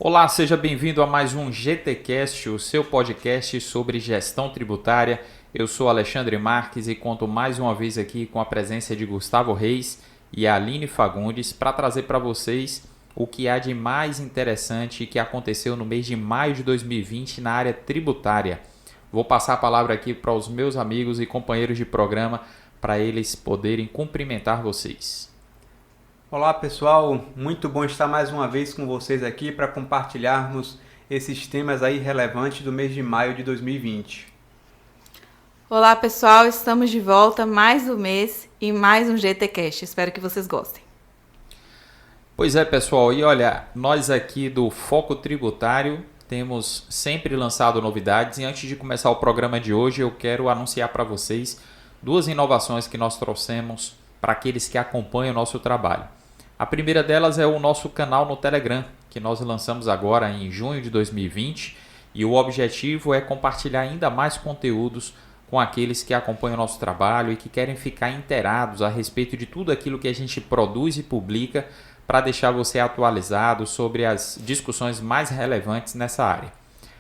Olá, seja bem-vindo a mais um GTcast, o seu podcast sobre gestão tributária. Eu sou Alexandre Marques e conto mais uma vez aqui com a presença de Gustavo Reis e Aline Fagundes para trazer para vocês o que há de mais interessante que aconteceu no mês de maio de 2020 na área tributária. Vou passar a palavra aqui para os meus amigos e companheiros de programa para eles poderem cumprimentar vocês. Olá pessoal, muito bom estar mais uma vez com vocês aqui para compartilharmos esses temas aí relevantes do mês de maio de 2020. Olá pessoal, estamos de volta mais um mês e mais um GTcast, espero que vocês gostem. Pois é pessoal, e olha, nós aqui do Foco Tributário temos sempre lançado novidades e antes de começar o programa de hoje eu quero anunciar para vocês duas inovações que nós trouxemos para aqueles que acompanham o nosso trabalho. A primeira delas é o nosso canal no Telegram, que nós lançamos agora em junho de 2020 e o objetivo é compartilhar ainda mais conteúdos com aqueles que acompanham o nosso trabalho e que querem ficar inteirados a respeito de tudo aquilo que a gente produz e publica para deixar você atualizado sobre as discussões mais relevantes nessa área.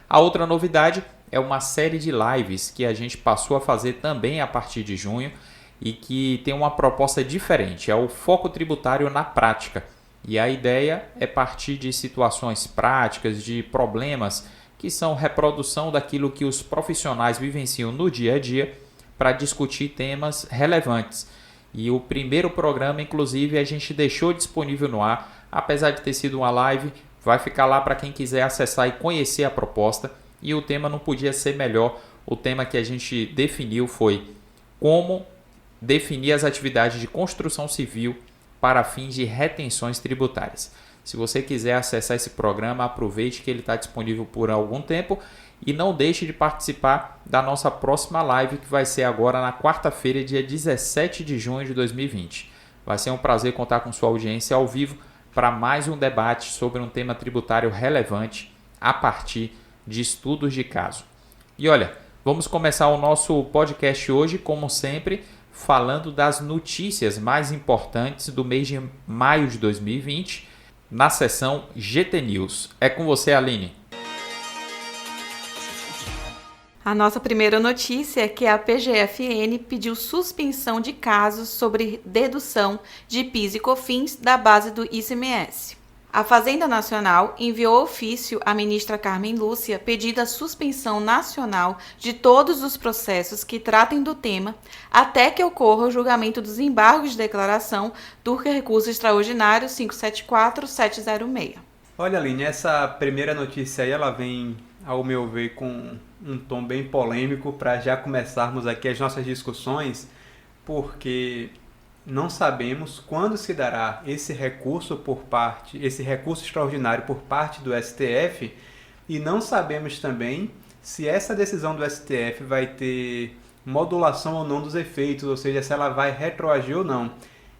A outra novidade é uma série de lives que a gente passou a fazer também a partir de junho e que tem uma proposta diferente, é o Foco Tributário na Prática. E a ideia é partir de situações práticas, de problemas que são reprodução daquilo que os profissionais vivenciam no dia a dia para discutir temas relevantes. E o primeiro programa, inclusive, a gente deixou disponível no ar, apesar de ter sido uma live, vai ficar lá para quem quiser acessar e conhecer a proposta. E o tema não podia ser melhor, o tema que a gente definiu foi como definir as atividades de construção civil para fins de retenções tributárias. Se você quiser acessar esse programa, aproveite que ele está disponível por algum tempo e não deixe de participar da nossa próxima live que vai ser agora na quarta-feira, dia 17 de junho de 2020. Vai ser um prazer contar com sua audiência ao vivo para mais um debate sobre um tema tributário relevante a partir de estudos de caso. E olha, vamos começar o nosso podcast hoje, como sempre, falando das notícias mais importantes do mês de maio de 2020, na seção GT News. É com você, Aline. A nossa primeira notícia é que a PGFN pediu suspensão de casos sobre dedução de PIS e COFINS da base do ICMS. A Fazenda Nacional enviou ofício à ministra Carmen Lúcia pedindo a suspensão nacional de todos os processos que tratem do tema até que ocorra o julgamento dos embargos de declaração do recurso extraordinário 574706. Olha, Aline, essa primeira notícia aí ela vem, ao meu ver, com um tom bem polêmico para já começarmos aqui as nossas discussões, porque não sabemos quando se dará esse recurso extraordinário por parte do STF e não sabemos também se essa decisão do STF vai ter modulação ou não dos efeitos, ou seja, se ela vai retroagir ou não.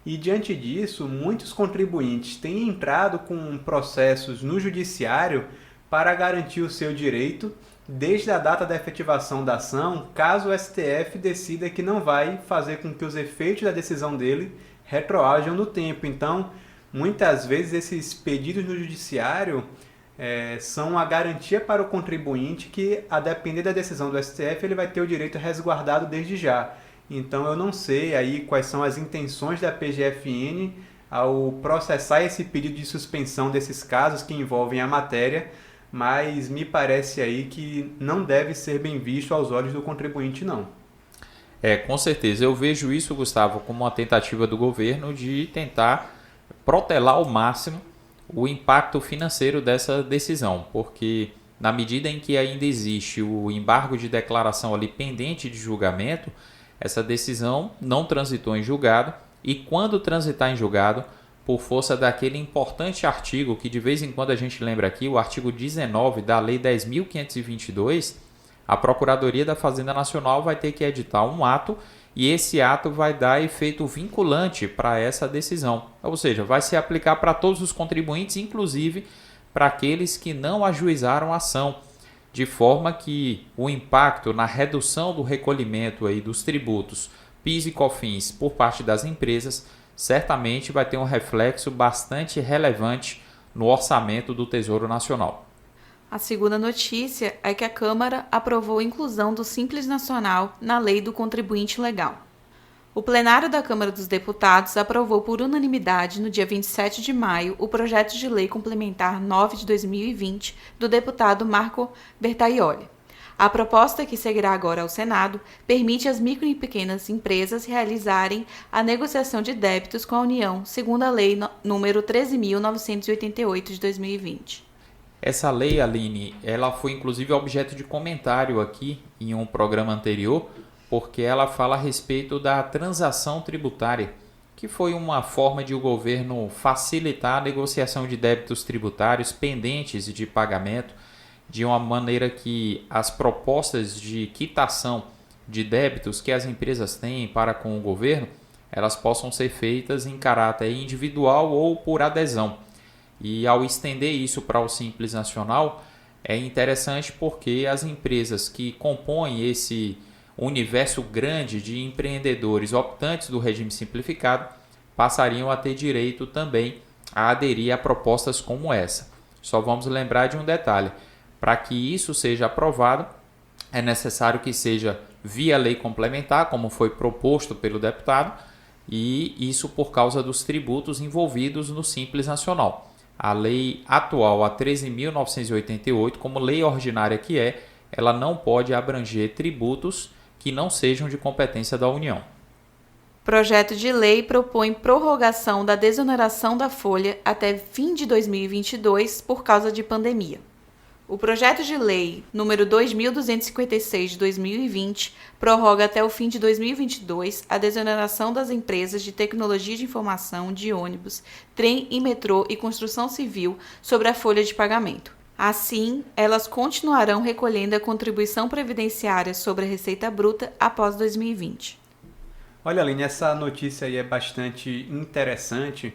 E diante disso, muitos contribuintes têm entrado com processos no judiciário para garantir o seu direito desde a data da efetivação da ação, caso o STF decida que não vai fazer com que os efeitos da decisão dele retroajam no tempo. Então, muitas vezes esses pedidos no judiciário são a garantia para o contribuinte que, a depender da decisão do STF, ele vai ter o direito resguardado desde já. Então, eu não sei aí quais são as intenções da PGFN ao processar esse pedido de suspensão desses casos que envolvem a matéria, mas me parece aí que não deve ser bem visto aos olhos do contribuinte, não. Com certeza. Eu vejo isso, Gustavo, como uma tentativa do governo de tentar protelar ao máximo o impacto financeiro dessa decisão, porque na medida em que ainda existe o embargo de declaração ali pendente de julgamento, essa decisão não transitou em julgado e quando transitar em julgado, por força daquele importante artigo que de vez em quando a gente lembra aqui, o artigo 19 da Lei 10.522, a Procuradoria da Fazenda Nacional vai ter que editar um ato e esse ato vai dar efeito vinculante para essa decisão. Ou seja, vai se aplicar para todos os contribuintes, inclusive para aqueles que não ajuizaram a ação, de forma que o impacto na redução do recolhimento aí dos tributos PIS e COFINS por parte das empresas certamente vai ter um reflexo bastante relevante no orçamento do Tesouro Nacional. A segunda notícia é que a Câmara aprovou a inclusão do Simples Nacional na Lei do Contribuinte Legal. O plenário da Câmara dos Deputados aprovou por unanimidade no dia 27 de maio o projeto de lei complementar 9 de 2020 do deputado Marco Bertaioli. A proposta, que seguirá agora ao Senado, permite às micro e pequenas empresas realizarem a negociação de débitos com a União, segundo a Lei número 13.988 de 2020. Essa lei, Aline, ela foi inclusive objeto de comentário aqui em um programa anterior, porque ela fala a respeito da transação tributária, que foi uma forma de o governo facilitar a negociação de débitos tributários pendentes de pagamento, de uma maneira que as propostas de quitação de débitos que as empresas têm para com o governo, elas possam ser feitas em caráter individual ou por adesão. E ao estender isso para o Simples Nacional, é interessante porque as empresas que compõem esse universo grande de empreendedores optantes do regime simplificado passariam a ter direito também a aderir a propostas como essa. Só vamos lembrar de um detalhe: para que isso seja aprovado, é necessário que seja via lei complementar, como foi proposto pelo deputado, e isso por causa dos tributos envolvidos no Simples Nacional. A lei atual, a 13.988, como lei ordinária que é, ela não pode abranger tributos que não sejam de competência da União. O projeto de lei propõe prorrogação da desoneração da folha até fim de 2022 por causa de pandemia. O projeto de lei número 2.256 de 2020 prorroga até o fim de 2022 a desoneração das empresas de tecnologia de informação, de ônibus, trem e metrô e construção civil sobre a folha de pagamento. Assim, elas continuarão recolhendo a contribuição previdenciária sobre a receita bruta após 2020. Olha, Aline, essa notícia aí é bastante interessante,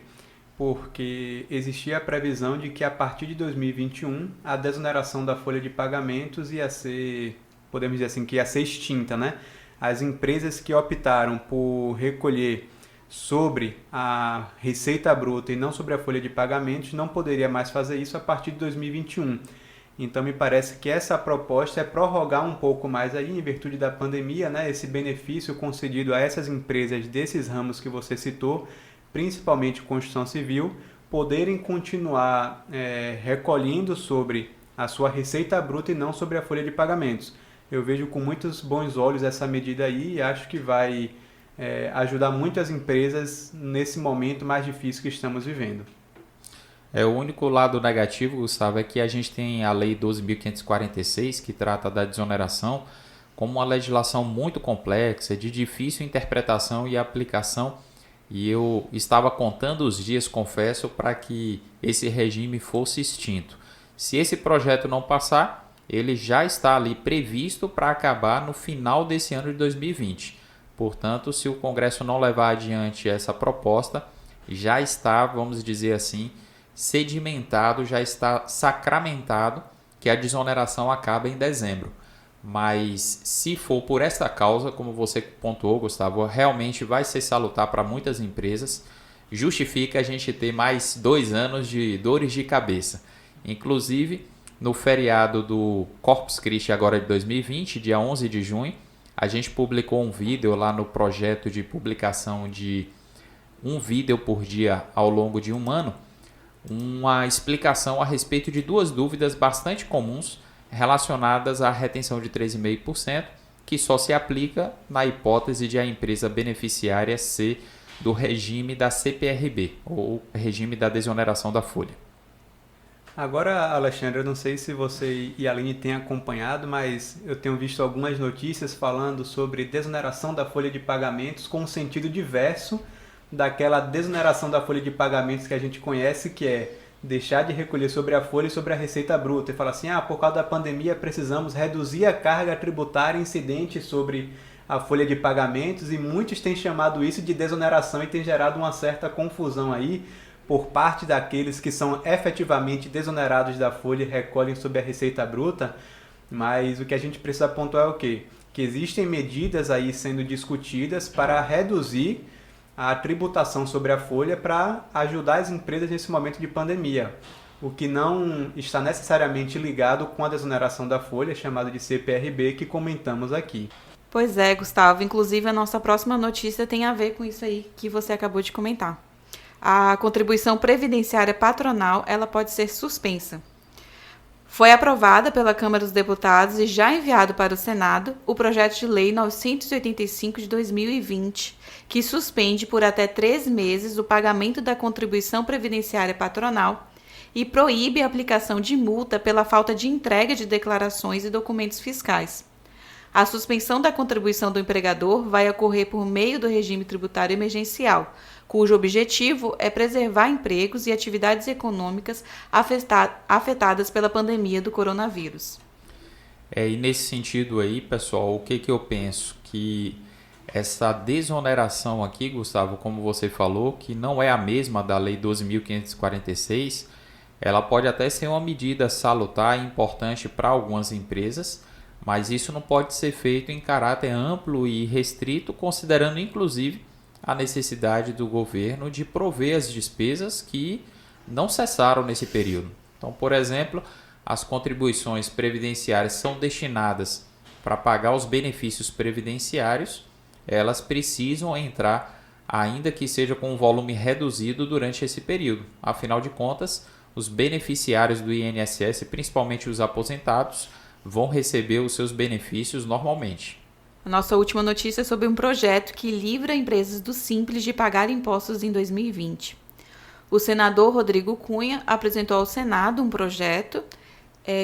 porque existia a previsão de que a partir de 2021 a desoneração da folha de pagamentos ia ser, podemos dizer assim, que ia ser extinta, né? As empresas que optaram por recolher sobre a receita bruta e não sobre a folha de pagamentos não poderia mais fazer isso a partir de 2021. Então me parece que essa proposta é prorrogar um pouco mais aí, em virtude da pandemia, né? Esse benefício concedido a essas empresas desses ramos que você citou, principalmente construção civil, poderem continuar recolhendo sobre a sua receita bruta e não sobre a folha de pagamentos. Eu vejo com muitos bons olhos essa medida aí e acho que vai ajudar muito as empresas nesse momento mais difícil que estamos vivendo. O único lado negativo, Gustavo, é que a gente tem a Lei 12.546, que trata da desoneração, como uma legislação muito complexa, de difícil interpretação e aplicação. E eu estava contando os dias, confesso, para que esse regime fosse extinto. Se esse projeto não passar, ele já está ali previsto para acabar no final desse ano de 2020. Portanto, se o Congresso não levar adiante essa proposta, já está, vamos dizer assim, sedimentado, já está sacramentado que a desoneração acaba em dezembro. Mas se for por essa causa, como você pontuou, Gustavo, realmente vai ser salutar para muitas empresas. Justifica a gente ter mais 2 anos de dores de cabeça. Inclusive, no feriado do Corpus Christi agora de 2020, dia 11 de junho, a gente publicou um vídeo lá no projeto de publicação de um vídeo por dia ao longo de um ano, uma explicação a respeito de 2 dúvidas bastante comuns relacionadas à retenção de 3,5%, que só se aplica na hipótese de a empresa beneficiária ser do regime da CPRB, ou regime da desoneração da folha. Agora, Alexandre, eu não sei se você e a Aline têm acompanhado, mas eu tenho visto algumas notícias falando sobre desoneração da folha de pagamentos com um sentido diverso daquela desoneração da folha de pagamentos que a gente conhece, que é deixar de recolher sobre a folha e sobre a receita bruta. E fala assim, por causa da pandemia precisamos reduzir a carga tributária incidente sobre a folha de pagamentos, e muitos têm chamado isso de desoneração e tem gerado uma certa confusão aí por parte daqueles que são efetivamente desonerados da folha e recolhem sobre a receita bruta. Mas o que a gente precisa pontuar é o quê? Que existem medidas aí sendo discutidas para reduzir a tributação sobre a folha para ajudar as empresas nesse momento de pandemia. o que não está necessariamente ligado com a desoneração da folha, chamada de CPRB, que comentamos aqui. Pois é, Gustavo. Inclusive, a nossa próxima notícia tem a ver com isso aí que você acabou de comentar. A contribuição previdenciária patronal, ela pode ser suspensa. Foi aprovada pela Câmara dos Deputados e já enviado para o Senado o projeto de lei 985 de 2020, que suspende por até 3 meses o pagamento da contribuição previdenciária patronal e proíbe a aplicação de multa pela falta de entrega de declarações e documentos fiscais. A suspensão da contribuição do empregador vai ocorrer por meio do regime tributário emergencial, cujo objetivo é preservar empregos e atividades econômicas afetadas pela pandemia do coronavírus. E nesse sentido aí, pessoal, o que eu penso? Que essa desoneração aqui, Gustavo, como você falou, que não é a mesma da Lei 12.546, ela pode até ser uma medida salutar e importante para algumas empresas, mas isso não pode ser feito em caráter amplo e restrito, considerando inclusive a necessidade do governo de prover as despesas que não cessaram nesse período. Então, por exemplo, as contribuições previdenciárias são destinadas para pagar os benefícios previdenciários, elas precisam entrar, ainda que seja com um volume reduzido durante esse período. Afinal de contas, os beneficiários do INSS, principalmente os aposentados, vão receber os seus benefícios normalmente. A nossa última notícia é sobre um projeto que livra empresas do Simples de pagar impostos em 2020. O senador Rodrigo Cunha apresentou ao Senado um projeto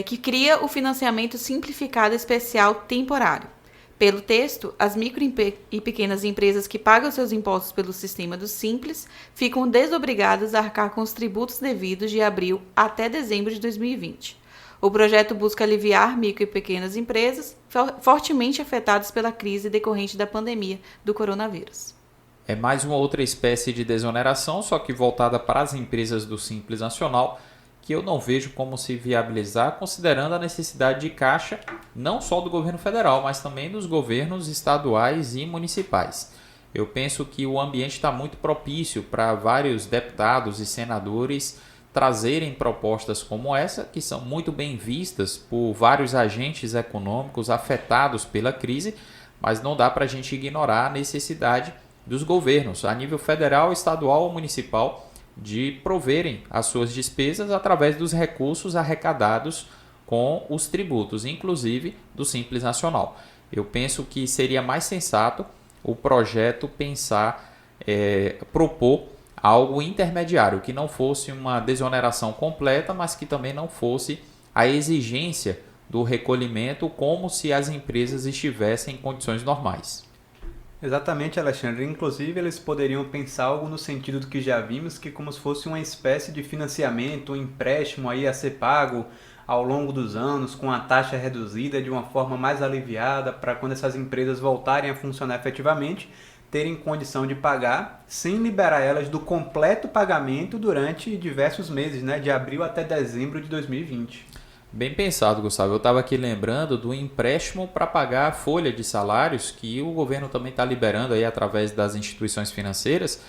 que cria o financiamento simplificado especial temporário. Pelo texto, as micro e pequenas empresas que pagam seus impostos pelo sistema do Simples ficam desobrigadas a arcar com os tributos devidos de abril até dezembro de 2020. O projeto busca aliviar micro e pequenas empresas fortemente afetadas pela crise decorrente da pandemia do coronavírus. É mais uma outra espécie de desoneração, só que voltada para as empresas do Simples Nacional, que eu não vejo como se viabilizar, considerando a necessidade de caixa não só do governo federal, mas também dos governos estaduais e municipais. Eu penso que o ambiente está muito propício para vários deputados e senadores trazerem propostas como essa, que são muito bem vistas por vários agentes econômicos afetados pela crise, mas não dá para a gente ignorar a necessidade dos governos, a nível federal, estadual ou municipal, de proverem as suas despesas através dos recursos arrecadados com os tributos, inclusive do Simples Nacional. Eu penso que seria mais sensato o projeto propor algo intermediário, que não fosse uma desoneração completa, mas que também não fosse a exigência do recolhimento como se as empresas estivessem em condições normais. Exatamente, Alexandre. Inclusive, eles poderiam pensar algo no sentido do que já vimos, que como se fosse uma espécie de financiamento, um empréstimo aí a ser pago ao longo dos anos, com a taxa reduzida, de uma forma mais aliviada, para quando essas empresas voltarem a funcionar efetivamente, terem condição de pagar, sem liberar elas do completo pagamento durante diversos meses, de abril até dezembro de 2020. Bem pensado, Gustavo. Eu estava aqui lembrando do empréstimo para pagar a folha de salários que o governo também está liberando aí através das instituições financeiras.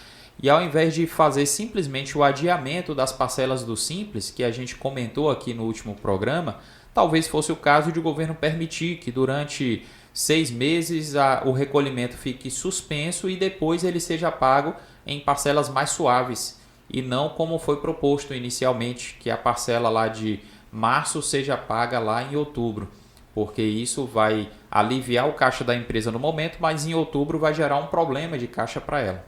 E ao invés de fazer simplesmente o adiamento das parcelas do Simples, que a gente comentou aqui no último programa, talvez fosse o caso de o governo permitir que durante 6 meses o recolhimento fique suspenso e depois ele seja pago em parcelas mais suaves e não como foi proposto inicialmente, que a parcela lá de março seja paga lá em outubro, porque isso vai aliviar o caixa da empresa no momento, mas em outubro vai gerar um problema de caixa para ela.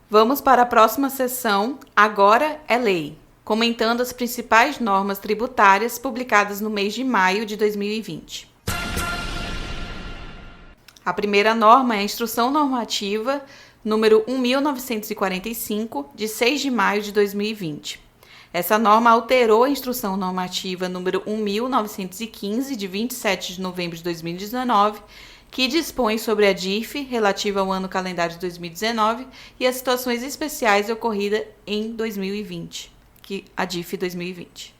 Vamos para a próxima sessão, Agora é Lei, comentando as principais normas tributárias publicadas no mês de maio de 2020. A primeira norma é a Instrução Normativa número 1945, de 6 de maio de 2020. Essa norma alterou a Instrução Normativa número 1915, de 27 de novembro de 2019, que dispõe sobre a DIF relativa ao ano calendário de 2019 e as situações especiais ocorridas em 2020, a DIF 2020.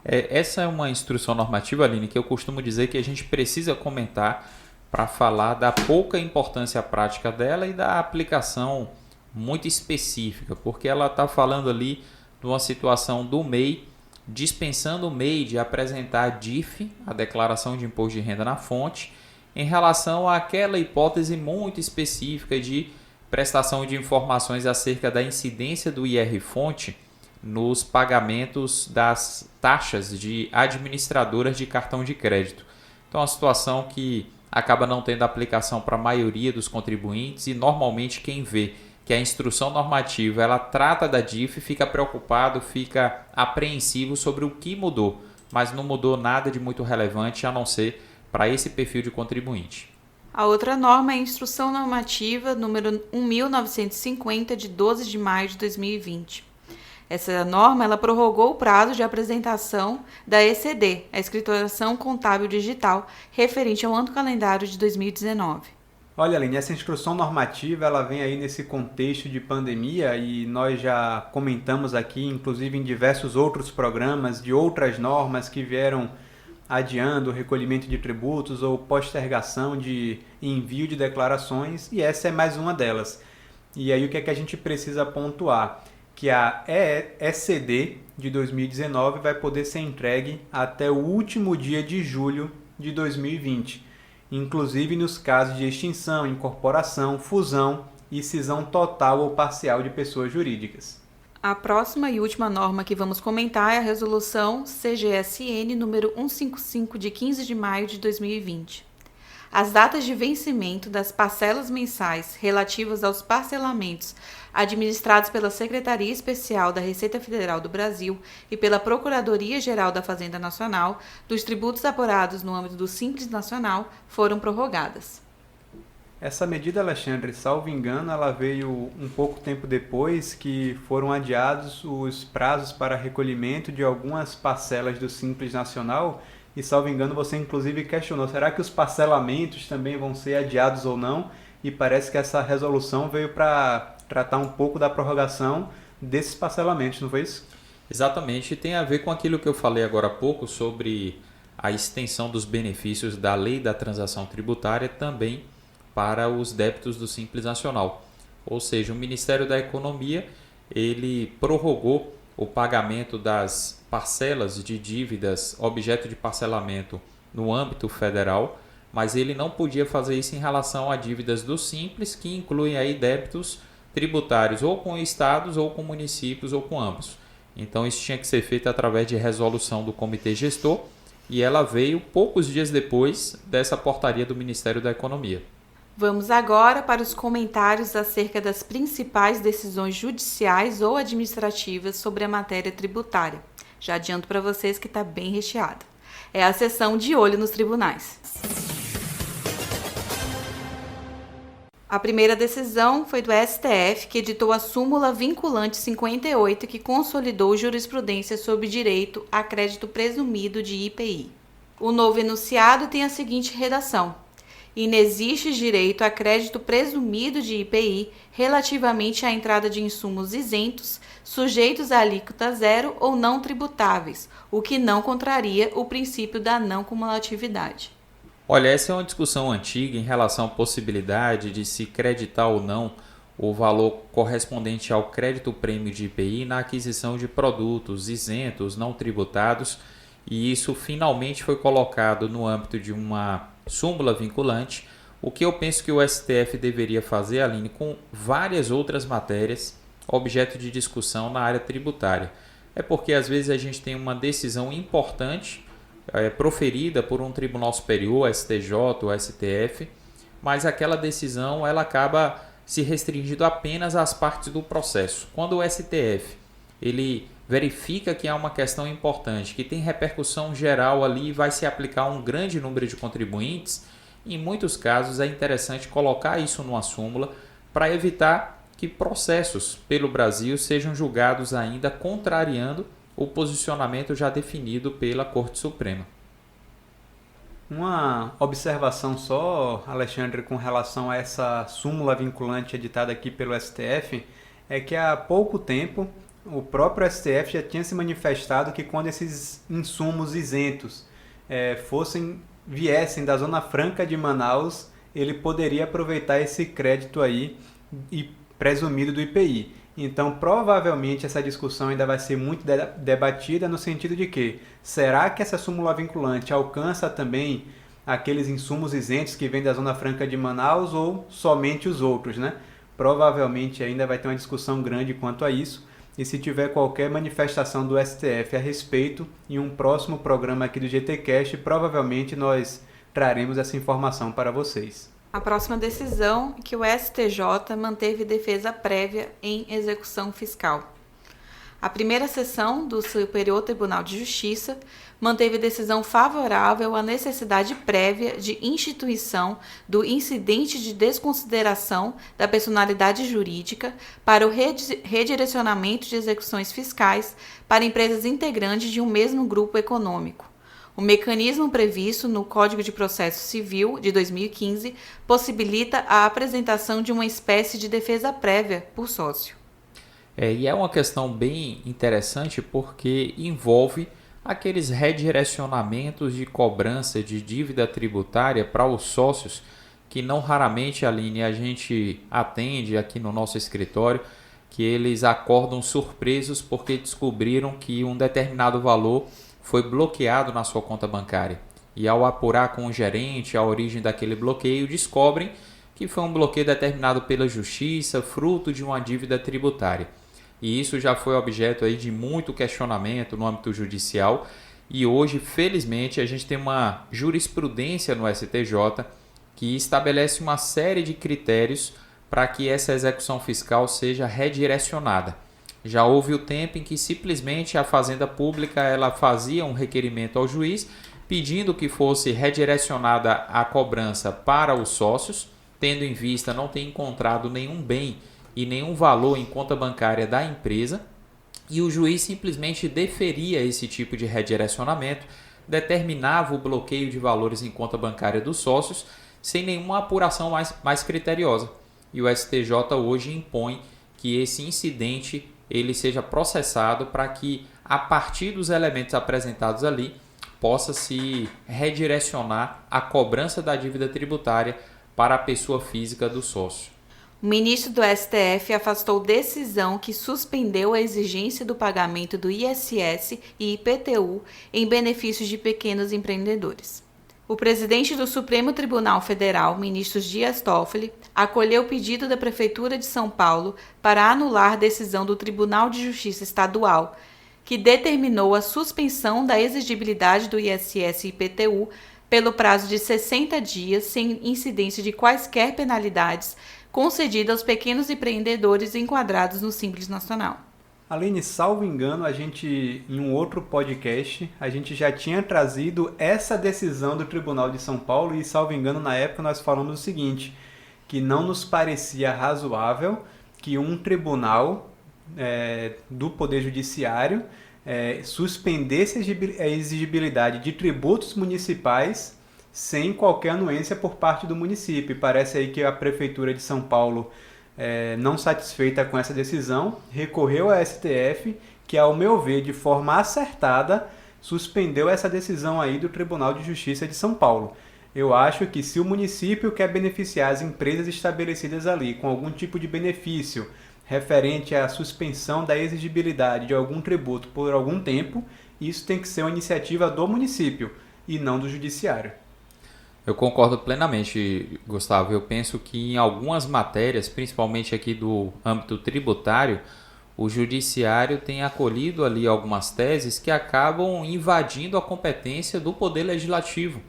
Essa é uma instrução normativa, Aline, que eu costumo dizer que a gente precisa comentar para falar da pouca importância prática dela e da aplicação muito específica, porque ela está falando ali de uma situação do MEI dispensando o MEI de apresentar a DIF, a Declaração de Imposto de Renda na Fonte, em relação àquela hipótese muito específica de prestação de informações acerca da incidência do IR-fonte nos pagamentos das taxas de administradoras de cartão de crédito. Então, é uma situação que acaba não tendo aplicação para a maioria dos contribuintes e normalmente quem vê que a instrução normativa ela trata da DIF fica preocupado, fica apreensivo sobre o que mudou, mas não mudou nada de muito relevante a não ser para esse perfil de contribuinte. A outra norma é a Instrução Normativa número 1950 de 12 de maio de 2020. Essa norma ela prorrogou o prazo de apresentação da ECD, a Escrituração Contábil Digital, referente ao ano calendário de 2019. Olha, Aline, essa instrução normativa ela vem aí nesse contexto de pandemia e nós já comentamos aqui, inclusive em diversos outros programas, de outras normas que vieram adiando o recolhimento de tributos ou postergação de envio de declarações, e essa é mais uma delas. E aí o que é que a gente precisa pontuar? Que a ECD de 2019 vai poder ser entregue até o último dia de julho de 2020, inclusive nos casos de extinção, incorporação, fusão e cisão total ou parcial de pessoas jurídicas. A próxima e última norma que vamos comentar é a Resolução CGSN número 155 de 15 de maio de 2020. As datas de vencimento das parcelas mensais relativas aos parcelamentos administrados pela Secretaria Especial da Receita Federal do Brasil e pela Procuradoria-Geral da Fazenda Nacional dos tributos apurados no âmbito do Simples Nacional foram prorrogadas. Essa medida, Alexandre, salvo engano, ela veio um pouco tempo depois que foram adiados os prazos para recolhimento de algumas parcelas do Simples Nacional e, salvo engano, você inclusive questionou, será que os parcelamentos também vão ser adiados ou não? E parece que essa resolução veio para tratar um pouco da prorrogação desses parcelamentos, não foi isso? Exatamente, tem a ver com aquilo que eu falei agora há pouco sobre a extensão dos benefícios da Lei da Transação Tributária também para os débitos do Simples Nacional. Ou seja, o Ministério da Economia ele prorrogou o pagamento das parcelas de dívidas objeto de parcelamento no âmbito federal, mas ele não podia fazer isso em relação a dívidas do Simples, que incluem aí débitos tributários ou com estados, ou com municípios, ou com ambos. Então isso tinha que ser feito através de resolução do Comitê Gestor e ela veio poucos dias depois dessa portaria do Ministério da Economia. Vamos agora para os comentários acerca das principais decisões judiciais ou administrativas sobre a matéria tributária. Já adianto para vocês que está bem recheada. É a sessão de olho nos tribunais. A primeira decisão foi do STF, que editou a súmula vinculante 58, que consolidou jurisprudência sobre direito a crédito presumido de IPI. O novo enunciado tem a seguinte redação: inexiste direito a crédito presumido de IPI relativamente à entrada de insumos isentos, sujeitos a alíquota zero ou não tributáveis, o que não contraria o princípio da não cumulatividade. Olha, essa é uma discussão antiga em relação à possibilidade de se creditar ou não o valor correspondente ao crédito prêmio de IPI na aquisição de produtos isentos, não tributados, e isso finalmente foi colocado no âmbito de uma súmula vinculante, o que eu penso que o STF deveria fazer, Aline, com várias outras matérias objeto de discussão na área tributária. É porque às vezes a gente tem uma decisão importante proferida por um tribunal superior, STJ ou STF, mas aquela decisão ela acaba se restringindo apenas às partes do processo. Quando o STF ele verifica que há uma questão importante, que tem repercussão geral ali e vai se aplicar a um grande número de contribuintes, em muitos casos é interessante colocar isso numa súmula para evitar que processos pelo Brasil sejam julgados ainda contrariando o posicionamento já definido pela Corte Suprema. Uma observação só, Alexandre, com relação a essa súmula vinculante editada aqui pelo STF, é que há pouco tempo o próprio STF já tinha se manifestado que quando esses insumos isentos viessem da Zona Franca de Manaus, ele poderia aproveitar esse crédito aí presumido do IPI. Então, provavelmente, essa discussão ainda vai ser muito debatida no sentido de que, será que essa súmula vinculante alcança também aqueles insumos isentos que vêm da Zona Franca de Manaus ou somente os outros, né? Provavelmente ainda vai ter uma discussão grande quanto a isso, e se tiver qualquer manifestação do STF a respeito, em um próximo programa aqui do GTcast, provavelmente nós traremos essa informação para vocês. A próxima decisão é que o STJ manteve defesa prévia em execução fiscal. A primeira sessão do Superior Tribunal de Justiça manteve decisão favorável à necessidade prévia de instituição do incidente de desconsideração da personalidade jurídica para o redirecionamento de execuções fiscais para empresas integrantes de um mesmo grupo econômico. O mecanismo previsto no Código de Processo Civil de 2015 possibilita a apresentação de uma espécie de defesa prévia por sócio. E é uma questão bem interessante porque envolve aqueles redirecionamentos de cobrança de dívida tributária para os sócios que não raramente, Aline, a gente atende aqui no nosso escritório, que eles acordam surpresos porque descobriram que um determinado valor foi bloqueado na sua conta bancária. E ao apurar com o gerente a origem daquele bloqueio, descobrem que foi um bloqueio determinado pela Justiça, fruto de uma dívida tributária. E isso já foi objeto aí de muito questionamento no âmbito judicial. E hoje, felizmente, a gente tem uma jurisprudência no STJ que estabelece uma série de critérios para que essa execução fiscal seja redirecionada. Já houve o tempo em que simplesmente a Fazenda Pública ela fazia um requerimento ao juiz pedindo que fosse redirecionada a cobrança para os sócios, tendo em vista não ter encontrado nenhum bem e nenhum valor em conta bancária da empresa, e o juiz simplesmente deferia esse tipo de redirecionamento, determinava o bloqueio de valores em conta bancária dos sócios sem nenhuma apuração mais criteriosa. E o STJ hoje impõe que esse incidente ele seja processado para que, a partir dos elementos apresentados ali, possa se redirecionar a cobrança da dívida tributária para a pessoa física do sócio. O ministro do STF afastou decisão que suspendeu a exigência do pagamento do ISS e IPTU em benefício de pequenos empreendedores. O presidente do Supremo Tribunal Federal, ministro Dias Toffoli, acolheu o pedido da Prefeitura de São Paulo para anular decisão do Tribunal de Justiça Estadual, que determinou a suspensão da exigibilidade do ISS e IPTU pelo prazo de 60 dias, sem incidência de quaisquer penalidades concedida aos pequenos empreendedores enquadrados no Simples Nacional. Aline, salvo engano, em um outro podcast, a gente já tinha trazido essa decisão do Tribunal de São Paulo e, salvo engano, na época nós falamos o seguinte, que não nos parecia razoável que um tribunal do Poder Judiciário suspendesse a exigibilidade de tributos municipais sem qualquer anuência por parte do município. Parece aí que a Prefeitura de São Paulo, não satisfeita com essa decisão, recorreu ao STF, que, ao meu ver, de forma acertada, suspendeu essa decisão aí do Tribunal de Justiça de São Paulo. Eu acho que se o município quer beneficiar as empresas estabelecidas ali com algum tipo de benefício referente à suspensão da exigibilidade de algum tributo por algum tempo, isso tem que ser uma iniciativa do município e não do judiciário. Eu concordo plenamente, Gustavo. Eu penso que em algumas matérias, principalmente aqui do âmbito tributário, o judiciário tem acolhido ali algumas teses que acabam invadindo a competência do Poder Legislativo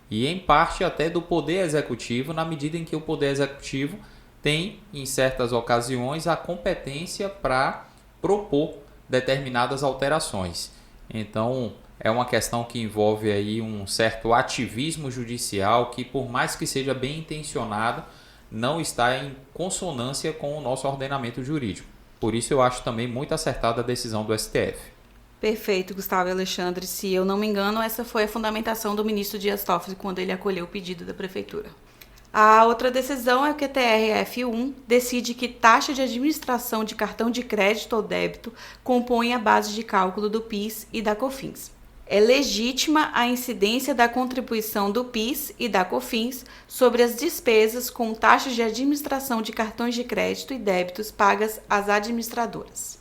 e, em parte, até do Poder Executivo, na medida em que o Poder Executivo tem, em certas ocasiões, a competência para propor determinadas alterações. Então, é uma questão que envolve aí um certo ativismo judicial que, por mais que seja bem intencionado, não está em consonância com o nosso ordenamento jurídico. Por isso eu acho também muito acertada a decisão do STF. Perfeito, Gustavo e Alexandre. Se eu não me engano, essa foi a fundamentação do ministro Dias Toffoli quando ele acolheu o pedido da Prefeitura. A outra decisão é que a TRF1 decide que taxa de administração de cartão de crédito ou débito compõe a base de cálculo do PIS e da COFINS. É legítima a incidência da contribuição do PIS e da COFINS sobre as despesas com taxas de administração de cartões de crédito e débitos pagas às administradoras.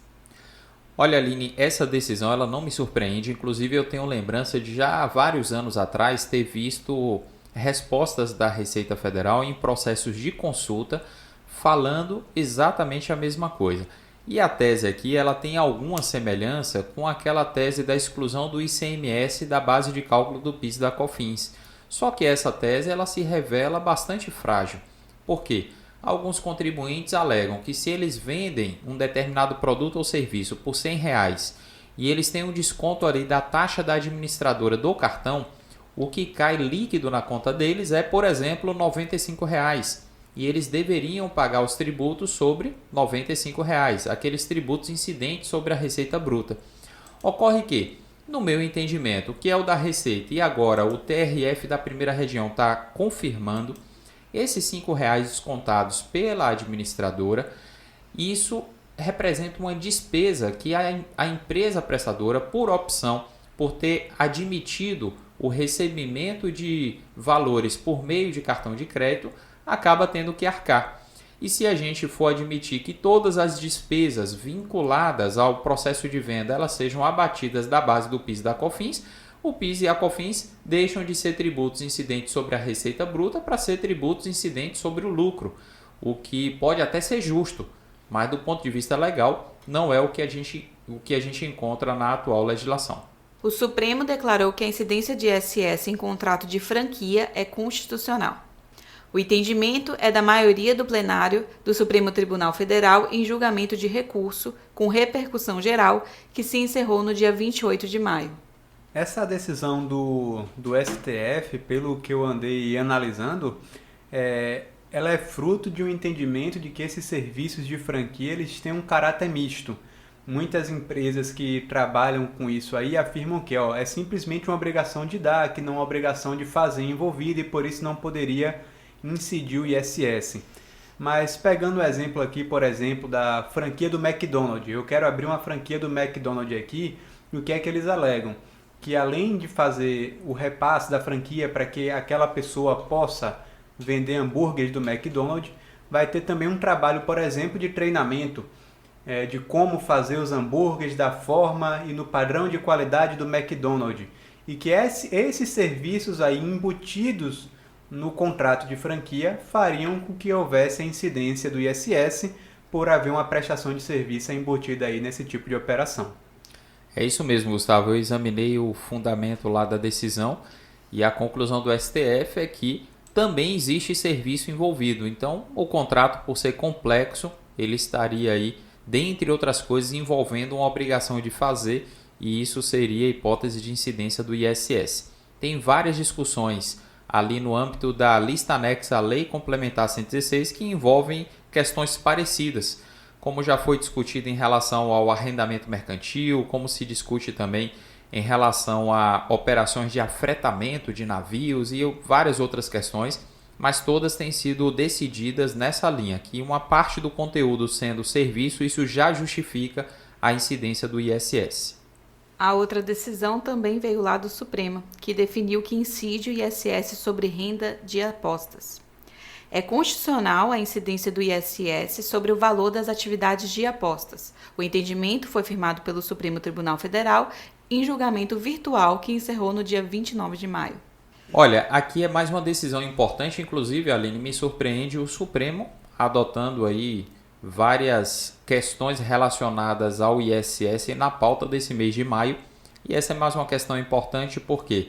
Olha, Aline, essa decisão ela não me surpreende. Inclusive, eu tenho lembrança de já há vários anos atrás ter visto respostas da Receita Federal em processos de consulta falando exatamente a mesma coisa. E a tese aqui ela tem alguma semelhança com aquela tese da exclusão do ICMS da base de cálculo do PIS e da COFINS. Só que essa tese ela se revela bastante frágil. Por quê? Alguns contribuintes alegam que se eles vendem um determinado produto ou serviço por R$100 e eles têm um desconto ali da taxa da administradora do cartão, o que cai líquido na conta deles é, por exemplo, R$95. E eles deveriam pagar os tributos sobre R$95, aqueles tributos incidentes sobre a receita bruta. Ocorre que, no meu entendimento, que é o da Receita e agora o TRF da primeira região está confirmando, esses R$5 descontados pela administradora, isso representa uma despesa que a empresa prestadora, por opção, por ter admitido o recebimento de valores por meio de cartão de crédito, acaba tendo que arcar. E se a gente for admitir que todas as despesas vinculadas ao processo de venda elas sejam abatidas da base do PIS e da COFINS, o PIS e a COFINS deixam de ser tributos incidentes sobre a receita bruta para ser tributos incidentes sobre o lucro, o que pode até ser justo, mas do ponto de vista legal não é o que a gente encontra na atual legislação. O Supremo declarou que a incidência de ISS em contrato de franquia é constitucional. O entendimento é da maioria do plenário do Supremo Tribunal Federal em julgamento de recurso com repercussão geral que se encerrou no dia 28 de maio. Essa decisão do STF, pelo que eu andei analisando, ela é fruto de um entendimento de que esses serviços de franquia eles têm um caráter misto. Muitas empresas que trabalham com isso aí afirmam que é simplesmente uma obrigação de dar, que não é uma obrigação de fazer envolvida e por isso não poderia incidir o ISS. Mas pegando o exemplo aqui, por exemplo, da franquia do McDonald's, eu quero abrir uma franquia do McDonald's aqui, e o que é que eles alegam? Que além de fazer o repasse da franquia para que aquela pessoa possa vender hambúrgueres do McDonald's, vai ter também um trabalho, por exemplo, de treinamento, de como fazer os hambúrgueres da forma e no padrão de qualidade do McDonald's. E que esses serviços aí embutidos no contrato de franquia fariam com que houvesse a incidência do ISS por haver uma prestação de serviço embutida aí nesse tipo de operação. É isso mesmo, Gustavo. Eu examinei o fundamento lá da decisão e a conclusão do STF é que também existe serviço envolvido. Então, o contrato, por ser complexo, ele estaria aí, dentre outras coisas, envolvendo uma obrigação de fazer e isso seria a hipótese de incidência do ISS. Tem várias discussões ali no âmbito da lista anexa à Lei Complementar 116 que envolvem questões parecidas, como já foi discutido em relação ao arrendamento mercantil, como se discute também em relação a operações de afretamento de navios e várias outras questões, mas todas têm sido decididas nessa linha, que uma parte do conteúdo sendo serviço, isso já justifica a incidência do ISS. A outra decisão também veio lá do Supremo, que definiu que incide o ISS sobre renda de apostas. É constitucional a incidência do ISS sobre o valor das atividades de apostas. O entendimento foi firmado pelo Supremo Tribunal Federal em julgamento virtual que encerrou no dia 29 de maio. Olha, aqui é mais uma decisão importante, inclusive, Aline, me surpreende o Supremo adotando aí várias questões relacionadas ao ISS na pauta desse mês de maio. E essa é mais uma questão importante porque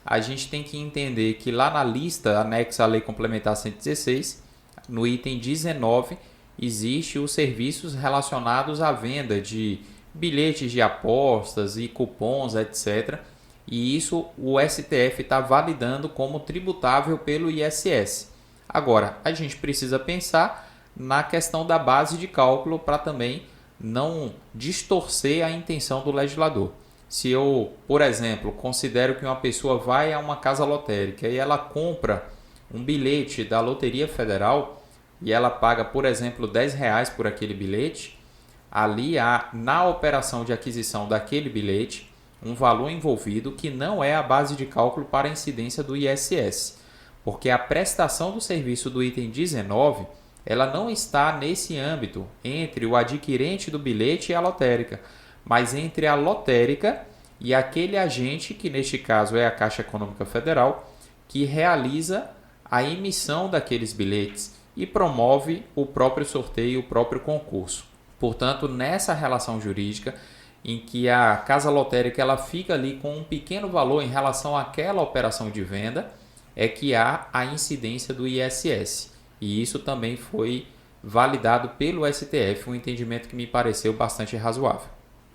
a gente tem que entender que lá na lista anexa à Lei Complementar 116, no item 19, existe os serviços relacionados à venda de bilhetes de apostas e cupons, etc. E isso o STF está validando como tributável pelo ISS. Agora, a gente precisa pensar na questão da base de cálculo para também não distorcer a intenção do legislador. Se eu, por exemplo, considero que uma pessoa vai a uma casa lotérica e ela compra um bilhete da Loteria Federal e ela paga, por exemplo, R$10 por aquele bilhete, ali na operação de aquisição daquele bilhete, um valor envolvido que não é a base de cálculo para a incidência do ISS, porque a prestação do serviço do item 19 ela não está nesse âmbito entre o adquirente do bilhete e a lotérica, mas entre a lotérica e aquele agente, que neste caso é a Caixa Econômica Federal, que realiza a emissão daqueles bilhetes e promove o próprio sorteio, o próprio concurso. Portanto, nessa relação jurídica, em que a casa lotérica ela fica ali com um pequeno valor em relação àquela operação de venda, é que há a incidência do ISS. E isso também foi validado pelo STF, um entendimento que me pareceu bastante razoável.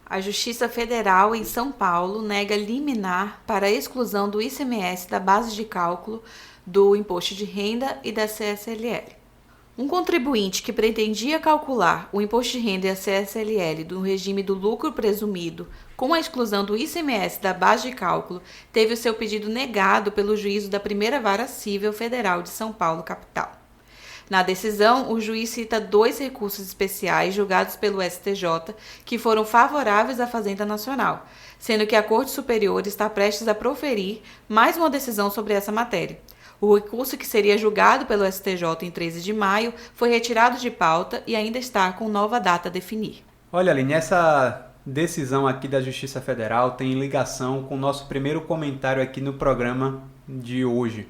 A Justiça Federal em São Paulo nega liminar para a exclusão do ICMS da base de cálculo do Imposto de Renda e da CSLL. Um contribuinte que pretendia calcular o Imposto de Renda e a CSLL do regime do lucro presumido com a exclusão do ICMS da base de cálculo teve o seu pedido negado pelo juízo da Primeira Vara Civil Federal de São Paulo, capital. Na decisão, o juiz cita 2 recursos especiais julgados pelo STJ que foram favoráveis à Fazenda Nacional, sendo que a Corte Superior está prestes a proferir mais uma decisão sobre essa matéria. O recurso que seria julgado pelo STJ em 13 de maio foi retirado de pauta e ainda está com nova data a definir. Olha, Aline, essa decisão aqui da Justiça Federal tem ligação com o nosso primeiro comentário aqui no programa de hoje,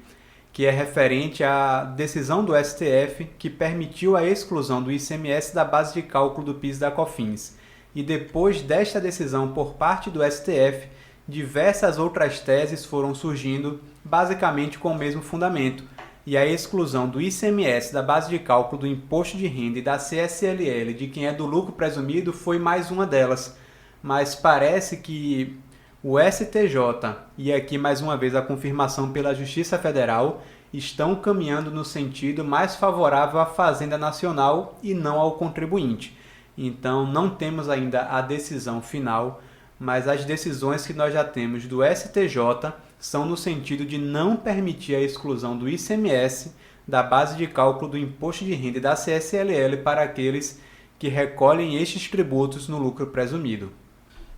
que é referente à decisão do STF que permitiu a exclusão do ICMS da base de cálculo do PIS e da COFINS. E depois desta decisão por parte do STF, diversas outras teses foram surgindo basicamente com o mesmo fundamento. E a exclusão do ICMS da base de cálculo do Imposto de Renda e da CSLL de quem é do lucro presumido foi mais uma delas. Mas parece que o STJ, e aqui mais uma vez a confirmação pela Justiça Federal, estão caminhando no sentido mais favorável à Fazenda Nacional e não ao contribuinte. Então não temos ainda a decisão final, mas as decisões que nós já temos do STJ são no sentido de não permitir a exclusão do ICMS da base de cálculo do Imposto de Renda e da CSLL para aqueles que recolhem estes tributos no lucro presumido.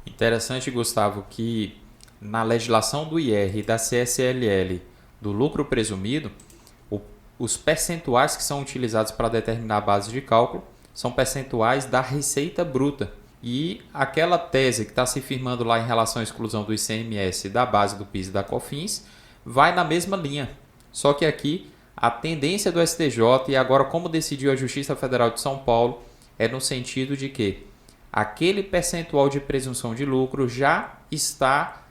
Interessante, Gustavo, que na legislação do IR e da CSLL do lucro presumido, os percentuais que são utilizados para determinar a base de cálculo são percentuais da receita bruta. E aquela tese que está se firmando lá em relação à exclusão do ICMS da base do PIS e da COFINS vai na mesma linha. Só que aqui a tendência do STJ, e agora como decidiu a Justiça Federal de São Paulo, é no sentido de que aquele percentual de presunção de lucro já está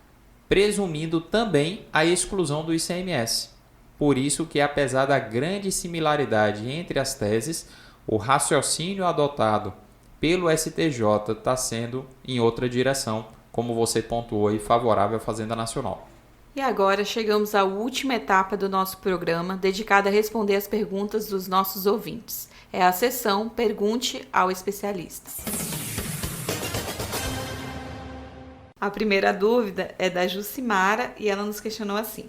presumindo também a exclusão do ICMS. Por isso que, apesar da grande similaridade entre as teses, o raciocínio adotado pelo STJ está sendo em outra direção, como você pontuou aí, favorável à Fazenda Nacional. E agora chegamos à última etapa do nosso programa, dedicada a responder as perguntas dos nossos ouvintes. É a sessão Pergunte ao Especialista. A primeira dúvida é da Jucimara e ela nos questionou assim: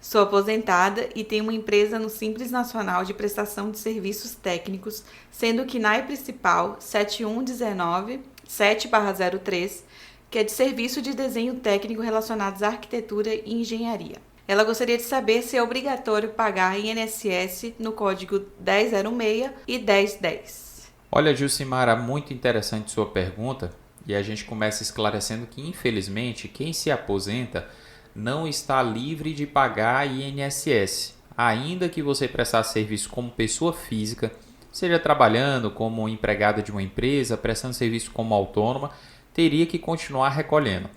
sou aposentada e tenho uma empresa no Simples Nacional de prestação de serviços técnicos, sendo o KNAI principal 7119-7/03, que é de serviço de desenho técnico relacionados à arquitetura e engenharia. Ela gostaria de saber se é obrigatório pagar INSS no código 1006 e 1010. Olha, Jucimara, muito interessante sua pergunta. E a gente começa esclarecendo que, infelizmente, quem se aposenta não está livre de pagar INSS, ainda que você prestar serviço como pessoa física, seja trabalhando como empregada de uma empresa, prestando serviço como autônoma, teria que continuar recolhendo.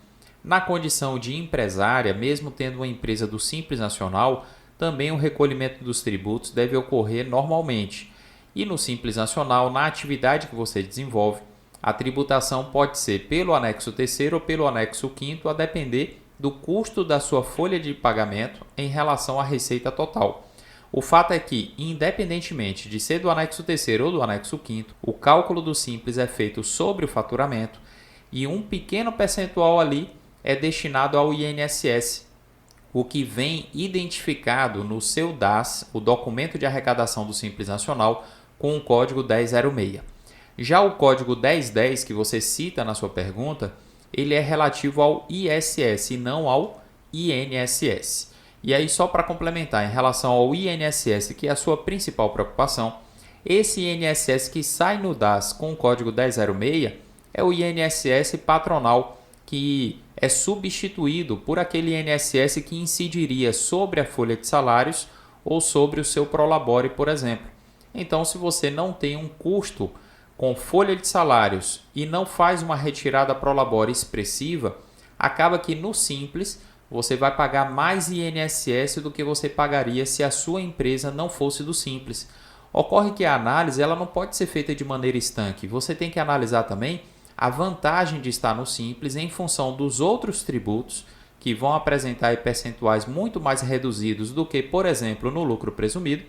Na condição de empresária, mesmo tendo uma empresa do Simples Nacional, também o recolhimento dos tributos deve ocorrer normalmente. E no Simples Nacional, na atividade que você desenvolve, a tributação pode ser pelo anexo 3º ou pelo anexo 5º, a depender do custo da sua folha de pagamento em relação à receita total. O fato é que, independentemente de ser do anexo 3º ou do anexo 5º, o cálculo do Simples é feito sobre o faturamento e um pequeno percentual ali é destinado ao INSS, o que vem identificado no seu DAS, o documento de arrecadação do Simples Nacional, com o código 1006. Já o código 1010, que você cita na sua pergunta, ele é relativo ao ISS e não ao INSS. E aí, só para complementar, em relação ao INSS, que é a sua principal preocupação, esse INSS que sai no DAS com o código 1006 é o INSS patronal, que é substituído por aquele INSS que incidiria sobre a folha de salários ou sobre o seu Prolabore, por exemplo. Então, se você não tem um custo com folha de salários e não faz uma retirada Prolabore expressiva, acaba que no Simples você vai pagar mais INSS do que você pagaria se a sua empresa não fosse do Simples. Ocorre que a análise ela não pode ser feita de maneira estanque. Você tem que analisar também a vantagem de estar no Simples em função dos outros tributos que vão apresentar percentuais muito mais reduzidos do que, por exemplo, no lucro presumido,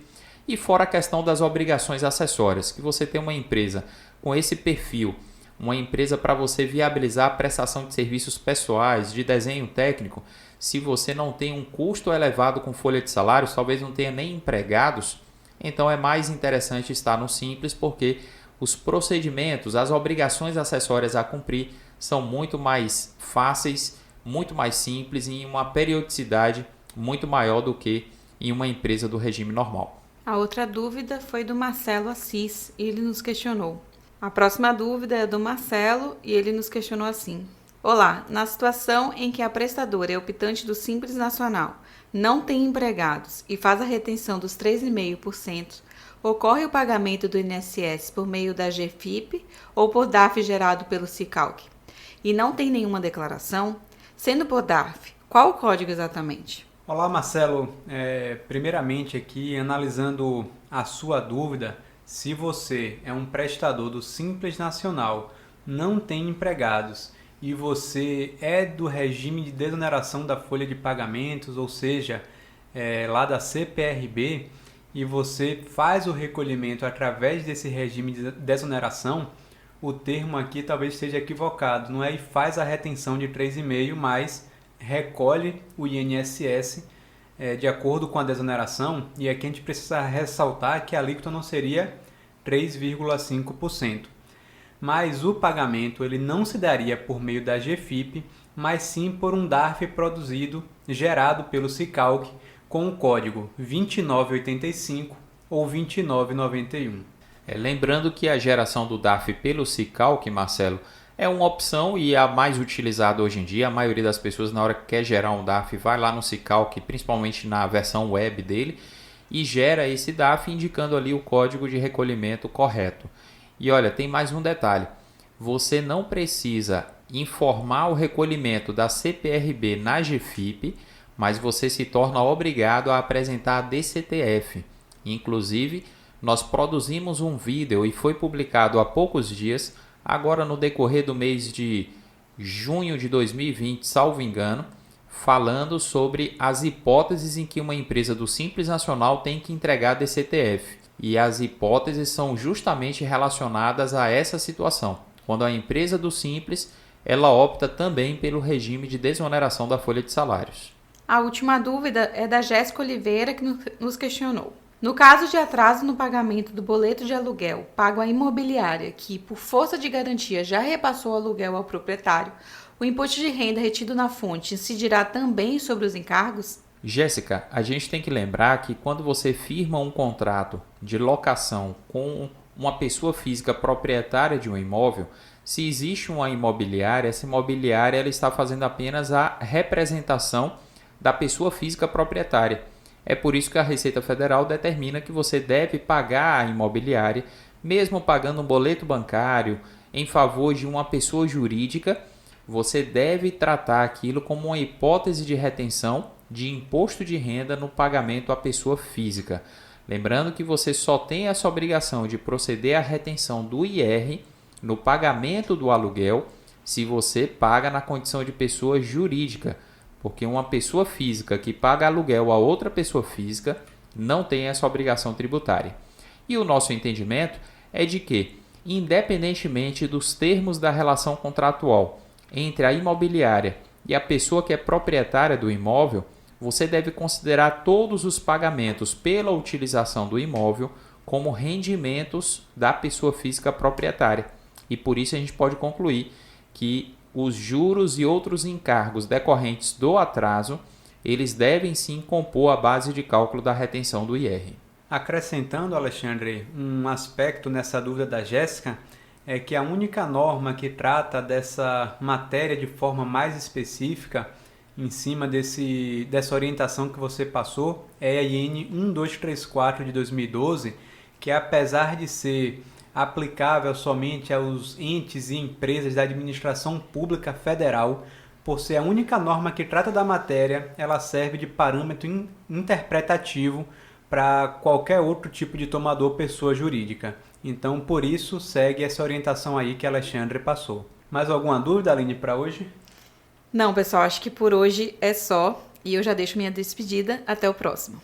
e fora a questão das obrigações acessórias, que você tem uma empresa com esse perfil, uma empresa para você viabilizar a prestação de serviços pessoais, de desenho técnico. Se você não tem um custo elevado com folha de salários, talvez não tenha nem empregados, então é mais interessante estar no Simples, porque os procedimentos, as obrigações acessórias a cumprir são muito mais fáceis, muito mais simples e em uma periodicidade muito maior do que em uma empresa do regime normal. A outra dúvida foi do Marcelo Assis e ele nos questionou. A próxima dúvida é do Marcelo e ele nos questionou assim. Olá, na situação em que a prestadora é optante do Simples Nacional, não tem empregados e faz a retenção dos 3,5%, ocorre o pagamento do INSS por meio da GFIP ou por DARF gerado pelo Sicalc e não tem nenhuma declaração? Sendo por DARF, qual o código exatamente? Olá, Marcelo. Primeiramente aqui, analisando a sua dúvida, se você é um prestador do Simples Nacional, não tem empregados e você é do regime de desoneração da folha de pagamentos, ou seja, lá da CPRB, e você faz o recolhimento através desse regime de desoneração, o termo aqui talvez esteja equivocado, não é e faz a retenção de 3,5%, mas recolhe o INSS de acordo com a desoneração, e aqui a gente precisa ressaltar que a alíquota não seria 3,5%. Mas o pagamento ele não se daria por meio da GFIP, mas sim por um DARF produzido, gerado pelo Sicalc, com o código 2985 ou 2991. Lembrando que a geração do DARF pelo Sicalc, Marcelo, é uma opção e a mais utilizada hoje em dia. A maioria das pessoas, na hora que quer gerar um DARF, vai lá no Sicalc, principalmente na versão web dele, e gera esse DARF indicando ali o código de recolhimento correto. E olha, tem mais um detalhe. Você não precisa informar o recolhimento da CPRB na GFIP, mas você se torna obrigado a apresentar a DCTF. Inclusive, nós produzimos um vídeo e foi publicado há poucos dias, agora no decorrer do mês de junho de 2020, salvo engano, falando sobre as hipóteses em que uma empresa do Simples Nacional tem que entregar a DCTF. E as hipóteses são justamente relacionadas a essa situação, quando a empresa do Simples ela opta também pelo regime de desoneração da folha de salários. A última dúvida é da Jéssica Oliveira, que nos questionou. No caso de atraso no pagamento do boleto de aluguel pago à imobiliária, que por força de garantia já repassou o aluguel ao proprietário, o imposto de renda retido na fonte incidirá também sobre os encargos? Jéssica, a gente tem que lembrar que quando você firma um contrato de locação com uma pessoa física proprietária de um imóvel, se existe uma imobiliária, essa imobiliária ela está fazendo apenas a representação da pessoa física proprietária. É por isso que a Receita Federal determina que você deve pagar a imobiliária, mesmo pagando um boleto bancário em favor de uma pessoa jurídica, você deve tratar aquilo como uma hipótese de retenção de imposto de renda no pagamento à pessoa física. Lembrando que você só tem essa obrigação de proceder à retenção do IR no pagamento do aluguel se você paga na condição de pessoa jurídica, porque uma pessoa física que paga aluguel a outra pessoa física não tem essa obrigação tributária. E o nosso entendimento é de que, independentemente dos termos da relação contratual entre a imobiliária e a pessoa que é proprietária do imóvel, você deve considerar todos os pagamentos pela utilização do imóvel como rendimentos da pessoa física proprietária. E por isso a gente pode concluir que os juros e outros encargos decorrentes do atraso, eles devem sim compor a base de cálculo da retenção do IR. Acrescentando, Alexandre, um aspecto nessa dúvida da Jéssica, é que a única norma que trata dessa matéria de forma mais específica, em cima dessa orientação que você passou, é a IN 1234 de 2012, que apesar de ser aplicável somente aos entes e empresas da administração pública federal, por ser a única norma que trata da matéria, ela serve de parâmetro interpretativo para qualquer outro tipo de tomador pessoa jurídica. Então, por isso, segue essa orientação aí que a Alexandre passou. Mais alguma dúvida, Aline, para hoje? Não, pessoal, acho que por hoje é só. E eu já deixo minha despedida. Até o próximo.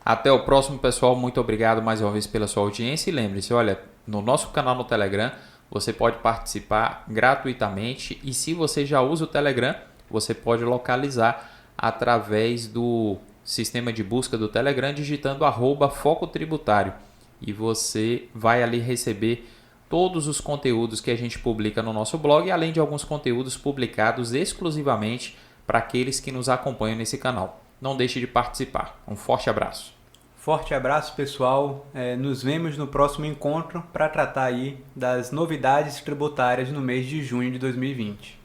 Até o próximo, pessoal. Muito obrigado mais uma vez pela sua audiência. E lembre-se, olha, no nosso canal no Telegram, você pode participar gratuitamente. E se você já usa o Telegram, você pode localizar através do sistema de busca do Telegram, digitando @Foco Tributário. E você vai ali receber todos os conteúdos que a gente publica no nosso blog, além de alguns conteúdos publicados exclusivamente para aqueles que nos acompanham nesse canal. Não deixe de participar. Um forte abraço. Forte abraço, pessoal. Nos vemos no próximo encontro para tratar aí das novidades tributárias no mês de junho de 2020.